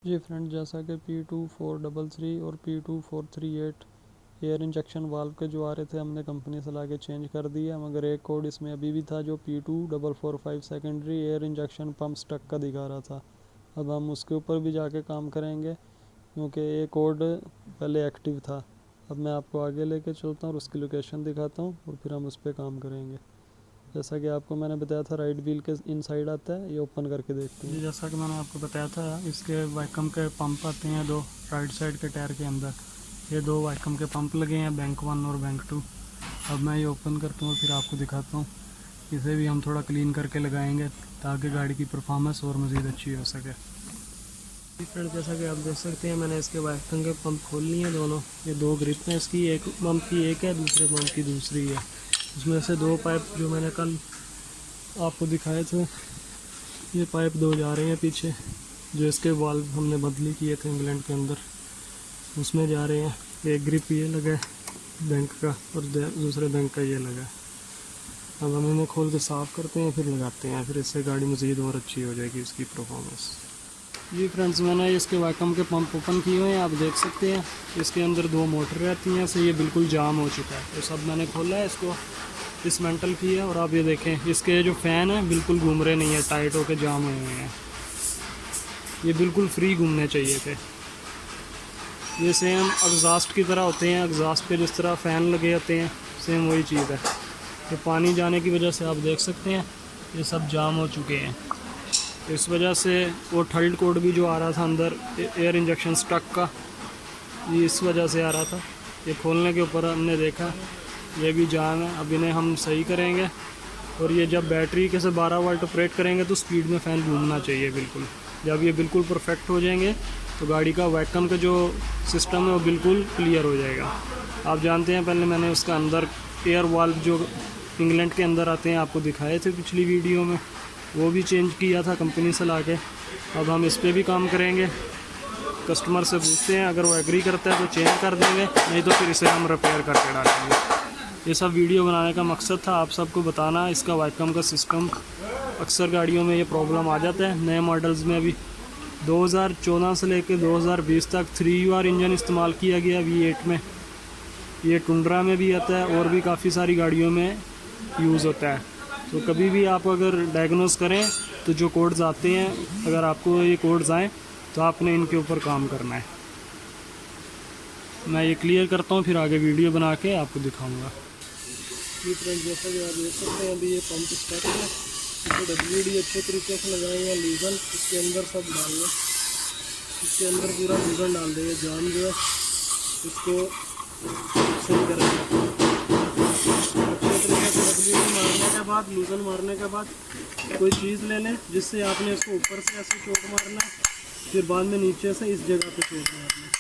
जी friend, जैसा कि P2433 और P2438 एयर इंजेक्शन वाल्व के जो आ रहे थे हमने कंपनी से लाके चेंज कर दिया, मगर एक कोड इसमें अभी भी था जो P2445 secondary air injection pump stuck का दिखा रहा था। अब हम उसके ऊपर भी जाके काम करेंगे क्योंकि ये कोड पहले एक्टिव था। अब मैं आपको आगे लेके चलता हूँ और उसकी लोकेशन दिखाता हूँ और फिर हम उस पर काम करेंगे। जैसा कि आपको मैंने बताया था, राइट व्हील के इनसाइड आता है, ये ओपन करके देखते हैं। जैसा कि मैंने आपको बताया था, इसके वैक्यूम के पंप आते हैं दो राइट साइड के टायर के अंदर। ये दो वैक्यूम के पंप लगे हैं, बैंक 1 और बैंक 2। अब मैं ये ओपन करता हूँ फिर आपको दिखाता हूँ। इसे भी हम थोड़ा क्लीन करके लगाएंगे ताकि गाड़ी की परफॉर्मेंस और मज़ीद अच्छी हो सके। फ्रेंड, जैसा कि आप देख सकते हैं, मैंने इसके वैक्यूम के पंप खोल लिए हैं दोनों। ये दो ग्रिप हैं इसकी, एक पंप की एक है, दूसरे पंप की दूसरी है। उसमें से दो पाइप जो मैंने कल आपको दिखाए थे, ये पाइप दो जा रहे हैं पीछे, जो इसके वाल्व हमने बदली किए थे इंग्लैंड के अंदर, उसमें जा रहे हैं। एक ग्रिप ये लगा है बैंक का और दूसरे बैंक का ये लगा है। अब हम इन्हें खोल के साफ़ करते हैं फिर लगाते हैं, फिर इससे गाड़ी मज़ीद और अच्छी हो जाएगी इसकी परफॉर्मेंस। जी फ्रेंड्स, मैंने इसके वैक्यूम के पंप ओपन किए हुए हैं, आप देख सकते हैं। इसके अंदर दो मोटर रहती हैं, से ये बिल्कुल जाम हो चुका है। तो सब मैंने खोला है, इसको डिसमेंटल किया और आप ये देखें, इसके जो फ़ैन है बिल्कुल घूम रहे नहीं है, टाइट होकर जाम हुए हुए हैं। ये बिल्कुल फ्री घूमने चाहिए थे। ये सेम एग्जॉस्ट की तरह होते हैं, एग्जॉस्ट पे जिस तरह फ़ैन लगे होते हैं, सेम वही चीज़ है। ये पानी जाने की वजह से आप देख सकते हैं ये सब जाम हो चुके हैं। इस वजह से वो थर्ड कोड भी जो आ रहा था अंदर एयर इंजेक्शन स्टक का, ये इस वजह से आ रहा था। ये खोलने के ऊपर हमने देखा ये भी जाम है। अब इन्हें हम सही करेंगे और ये जब बैटरी के से 12 वोल्ट ऑपरेट करेंगे तो स्पीड में फ़ैन घूमना चाहिए बिल्कुल। जब ये बिल्कुल परफेक्ट हो जाएंगे तो गाड़ी का वैक्यूम का जो सिस्टम है वो बिल्कुल क्लियर हो जाएगा। आप जानते हैं, पहले मैंने उसका अंदर एयर वाल्व जो इंग्लैंड के अंदर आते हैं आपको दिखाए थे पिछली वीडियो में, वो भी चेंज किया था कंपनी से लाके। अब हम इस पर भी काम करेंगे। कस्टमर से पूछते हैं, अगर वो एग्री करता है तो चेंज कर देंगे, नहीं तो फिर इसे हम रिपेयर करके डालेंगे। ये सब वीडियो बनाने का मकसद था आप सबको बताना इसका वैक्यूम का सिस्टम। अक्सर गाड़ियों में ये प्रॉब्लम आ जाता है। नए मॉडल्स में अभी 2014 से लेकर 2020 तक 3UR इंजन इस्तेमाल किया गया V8 में। ये टुंड्रा में भी आता है और भी काफ़ी सारी गाड़ियों में यूज़ होता है। तो कभी भी आप अगर डायग्नोस करें तो जो कोड्स आते हैं, अगर आपको ये कोड्स आएँ तो आपने इनके ऊपर काम करना है। मैं ये क्लियर करता हूँ फिर आगे वीडियो बना के आपको दिखाऊँगा। ये फ्रेंड, जैसा कि आप देख सकते हैं अभी ये पंप स्टार्ट है। इसको WD अच्छे तरीके से लगाएंगे, लीगन इसके अंदर सब डालेंगे, इसके अंदर पूरा लीगन डाल देंगे, जाम जो है इसको सही करेंगे अच्छे तरीके से। WD मारने के बाद, लीगन मारने के बाद कोई चीज़ ले लें जिससे आपने इसको ऊपर से ऐसे चोट मारना है, फिर बाद में नीचे से इस जगह पे चोट मारना है।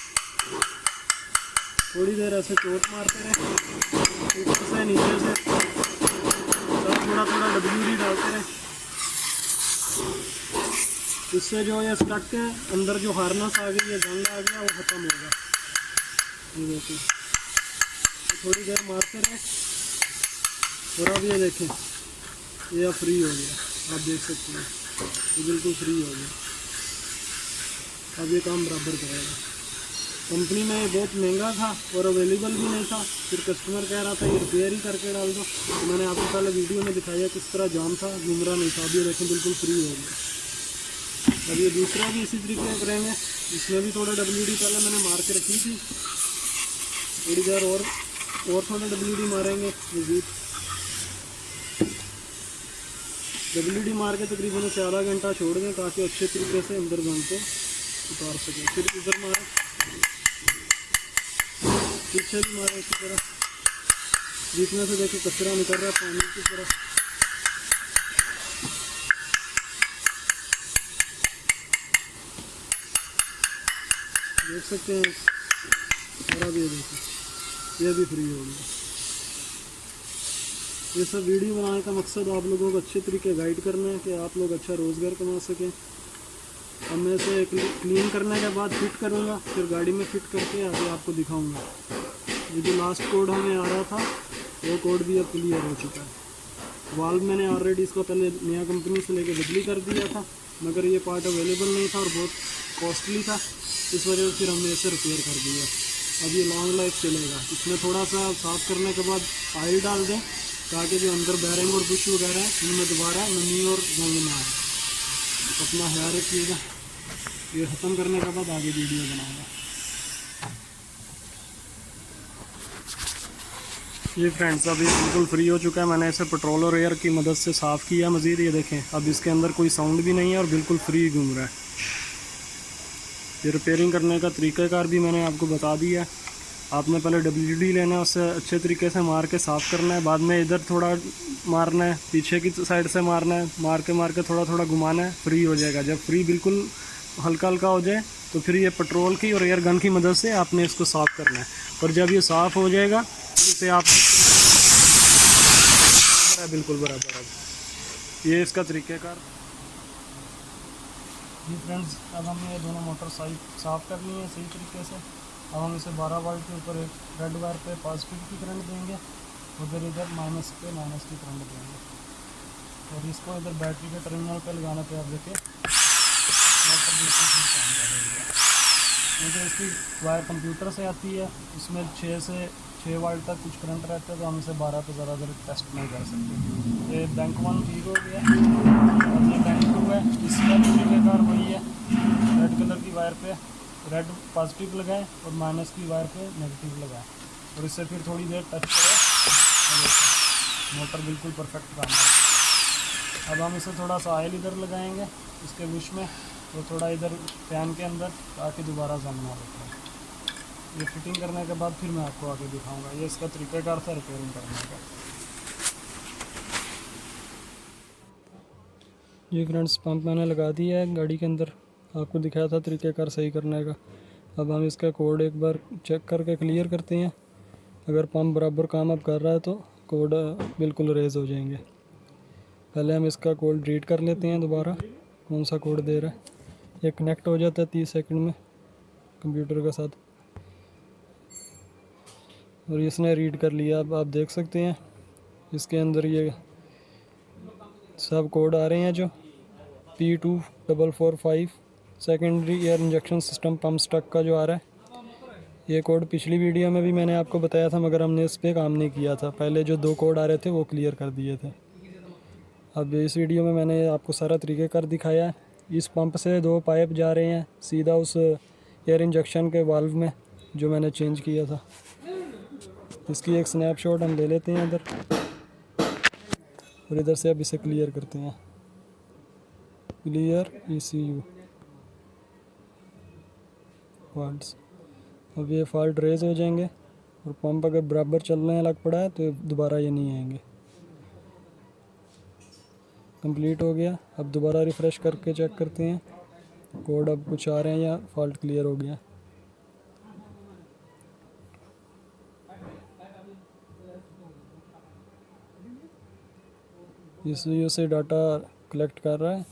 थोड़ी देर ऐसे चोट मारते रहें, ऊपर से नीचे से थोड़ा थोड़ा WD डालते रहे। इससे जो ये स्टक के अंदर जो हार्नेस आ गई है, जंग आ गया, वो ख़त्म होगा। ये देखिए, तो थोड़ी देर मारते रहे और अब ये देखें ये अब फ्री हो गया। आप देख सकते हैं ये बिल्कुल फ्री हो गया। अब ये काम बराबर करेगा। कंपनी में ये बहुत महंगा था और अवेलेबल भी नहीं था, फिर कस्टमर कह रहा था ये रिपेयर ही करके डाल दो। तो मैंने आपको पहले वीडियो में दिखाया किस तरह जाम था, घूम रहा नहीं था। अब ये देखें बिल्कुल फ्री हो गया। अब ये दूसरा भी इसी तरीके से करेंगे। इसमें भी थोड़ा WD पहले मैंने मार के रखी थी, थोड़ी देर और थोड़ा WD मारेंगे मज़ीद। WD मार के तकरीबन से आधा घंटा छोड़ दें ताकि अच्छे तरीके से अंदर जंग को उतार सकें। फिर इधर मारें, पीछे भी मारे इसी तरह, बीच में से देखिए कचरा निकल रहा है पानी की तरह। देख सकते हैं और अब ये देखिए ये भी फ्री हो गया। ये सब वीडियो बनाने का मकसद आप लोगों को अच्छे तरीके गाइड करना है कि आप लोग अच्छा रोज़गार कमा सकें। अब मैं इसे क्लीन करने के बाद फिट करूँगा, फिर गाड़ी में फिट करके आगे आपको दिखाऊँगा। ये जो लास्ट कोड हमें आ रहा था वो कोड भी अब क्लियर हो चुका है। वाल्व मैंने ऑलरेडी इसको पहले नया कंपनी से लेके बदली कर दिया था, मगर ये पार्ट अवेलेबल नहीं था और बहुत कॉस्टली था, इस वजह से फिर हमने इसे रिपेयर कर दिया। अब ये लॉन्ग लाइफ चलेगा। इसमें थोड़ा सा साफ़ करने के बाद ऑयल डाल दें ताकि जो अंदर बैरिंग और बुश वगैरह है उनमें दोबारा नमी और जंग ना आए। अपना ख्याल रखिएगा। ये ख़त्म करने के बाद आगे वीडियो बनाऊँगा। ये फ्रेंड्स अभी बिल्कुल फ्री हो चुका है। मैंने इसे पेट्रोल और एयर की मदद से साफ़ किया मज़ीद। ये देखें अब इसके अंदर कोई साउंड भी नहीं है और बिल्कुल फ्री घूम रहा है। ये रिपेयरिंग करने का तरीक़ाकार भी मैंने आपको बता दिया है। आपने पहले WD लेना है, उससे अच्छे तरीके से मार के साफ़ करना है। बाद में इधर थोड़ा मारना है, पीछे की साइड से मारना है, मार के थोड़ा थोड़ा घुमाना है, फ्री हो जाएगा। जब फ्री बिल्कुल हल्का हल्का हो जाए तो फिर ये पेट्रोल की और एयर गन की मदद से आपने इसको साफ़ करना है। और जब ये साफ़ हो जाएगा इसे आप बिल्कुल बराबर है। ये इसका तरीक़ाकार। जी फ्रेंड्स अब हमने ये दोनों मोटर साफ़ कर ली है सही तरीके से। अब हम इसे 12 वोल्ट के ऊपर एक रेड वायर पे पॉजिटिव की करंट देंगे, उधर इधर माइनस पे माइनस की करंट देंगे। और इसको इधर बैटरी के टर्मिनल पे लगाने पे आप देखें मोटर बिल्कुल ठीक काम कर रही है। क्योंकि इसकी वायर कंप्यूटर से आती है, इसमें 6 से 6 वोल्ट तक कुछ करंट रहता है, तो हम इसे 12 पे ज़्यादा देर टेस्ट नहीं कर सकते। ये बैंक 1 ठीक हो गया और ये बैंक 2 है। इसका भी तरीक़ाकार वही है। रेड कलर की वायर पे रेड पॉजिटिव लगाएं और माइनस की वायर पे नेगेटिव लगाएं और इससे फिर थोड़ी देर टच करें। मोटर बिल्कुल परफेक्ट काम करेगी। अब हम इसे थोड़ा सा ऑयल इधर लगाएंगे इसके बुश में और थोड़ा इधर फैन के अंदर, ताकि दोबारा जंग ना लगे। ये फिटिंग करने के बाद फिर मैं आपको आगे दिखाऊंगा। ये इसका तरीक़ाकार था रिपेयरिंग करने का। ये फ्रेंड्स पंप मैंने लगा दिया है गाड़ी के अंदर, आपको दिखाया था तरीक़ाकार सही करने का। अब हम इसका कोड एक बार चेक करके क्लियर करते हैं। अगर पंप बराबर काम अब कर रहा है तो कोड बिल्कुल रेज़ हो जाएंगे। पहले हम इसका कोड रीड कर लेते हैं दोबारा कौन सा कोड दे रहा है। ये कनेक्ट हो जाता है 30 सेकंड में कंप्यूटर के साथ और इसने रीड कर लिया। अब आप देख सकते हैं इसके अंदर ये सब कोड आ रहे हैं जो P2445 secondary air injection system pump stuck का जो आ रहा है। ये कोड पिछली वीडियो में भी मैंने आपको बताया था, मगर हमने इस पर काम नहीं किया था। पहले जो 2 कोड आ रहे थे वो क्लियर कर दिए थे। अब इस वीडियो में मैंने आपको सारा तरीक़ाकार दिखाया है। इस पंप से 2 पाइप जा रहे हैं सीधा उस एयर इंजेक्शन के वाल्व में जो मैंने चेंज किया था। इसकी एक स्नैपशॉट हम ले लेते हैं इधर और इधर से अब इसे क्लियर करते हैं। Clear ECU faults. अब ये फॉल्ट रेज हो जाएंगे और पंप अगर बराबर चलने लग पड़ा है तो दोबारा ये नहीं आएंगे। कंप्लीट हो गया। अब दोबारा रिफ़्रेश करके चेक करते हैं कोड अब कुछ आ रहे हैं या फॉल्ट क्लियर हो गया। ECU से डाटा कलेक्ट कर रहा है।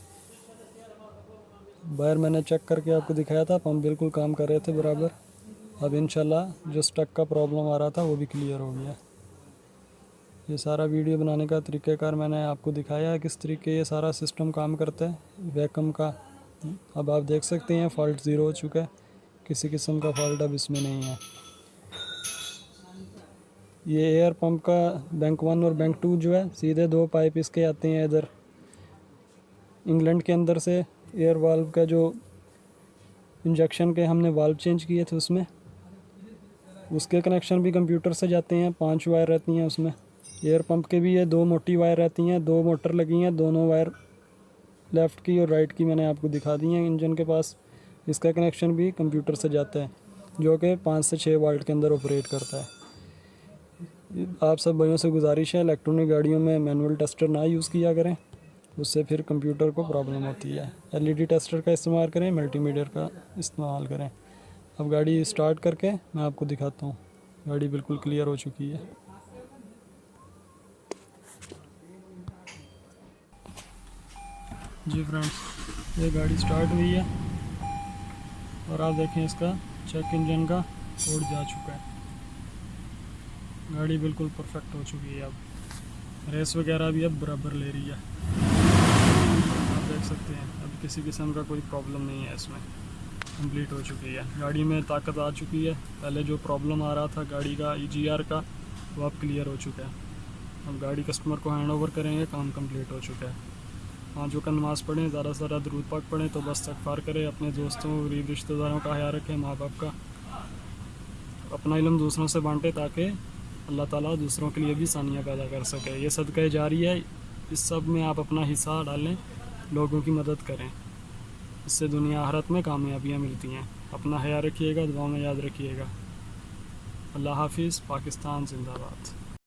वायर मैंने चेक करके आपको दिखाया था, पंप बिल्कुल काम कर रहे थे बराबर। अब इंशाल्लाह जो स्टक का प्रॉब्लम आ रहा था वो भी क्लियर हो गया। ये सारा वीडियो बनाने का तरीक़ाकार मैंने आपको दिखाया है, किस तरीके ये सारा सिस्टम काम करता है वैक्यूम का। अब आप देख सकते हैं फ़ॉल्ट 0 हो चुका है, किसी किस्म का फ़ॉल्ट अब इसमें नहीं है। ये एयर पंप का बैंक 1 और बैंक 2 जो है सीधे 2 पाइप इसके आते हैं इधर इंग्लैंड के अंदर से। एयर वाल्व का जो इंजेक्शन के हमने वाल्व चेंज किए थे उसमें उसके कनेक्शन भी कंप्यूटर से जाते हैं। 5 वायर रहती हैं उसमें। एयर पंप के भी ये 2 मोटी वायर रहती हैं, 2 मोटर लगी हैं, दोनों वायर लेफ़्ट की और राइट की मैंने आपको दिखा दी हैं इंजन के पास। इसका कनेक्शन भी कंप्यूटर से जाता है जो कि 5 से 6 वोल्ट के अंदर ऑपरेट करता है। आप सब भाइयों से गुजारिश है इलेक्ट्रॉनिक गाड़ियों में मैनुअल टेस्टर ना यूज़ किया करें, उससे फिर कंप्यूटर को प्रॉब्लम होती है। LED टेस्टर का इस्तेमाल करें, मल्टीमीटर का इस्तेमाल करें। अब गाड़ी स्टार्ट करके मैं आपको दिखाता हूँ। गाड़ी बिल्कुल क्लियर हो चुकी है। जी फ्रेंड्स ये गाड़ी स्टार्ट हुई है और आप देखें इसका चेक इंजन का कोड जा चुका है। गाड़ी बिल्कुल परफेक्ट हो चुकी है। अब रेस वगैरह भी अब बराबर ले रही है, आप देख सकते हैं। अब किसी किस्म का कोई प्रॉब्लम नहीं है इसमें। कंप्लीट हो चुकी है। गाड़ी में ताकत आ चुकी है। पहले जो प्रॉब्लम आ रहा था गाड़ी का EGR का, वो अब क्लियर हो चुका है। अब गाड़ी कस्टमर को हैंड ओवर करेंगे, काम कंप्लीट हो चुका है। पाँचों का नमाज़ पढ़ें, ज़्यादा से ज़्यादा दरूद पाक पढ़ें, तो बस इस्तग़फ़ार करें, अपने दोस्तों गरीब रिश्तेदारों का ख्याल रखें, माँ बाप का, अपना इल्म दूसरों से बांटें ताकि अल्लाह ताला दूसरों के लिए भी आसानियाँ पैदा कर सके। ये सदका जारी है, इस सब में आप अपना हिस्सा डालें, लोगों की मदद करें, इससे दुनिया आखिरत में कामयाबियाँ मिलती हैं। अपना ख्याल रखिएगा, दुआ में याद रखिएगा। अल्लाह हाफिज़। पाकिस्तान जिंदाबाद।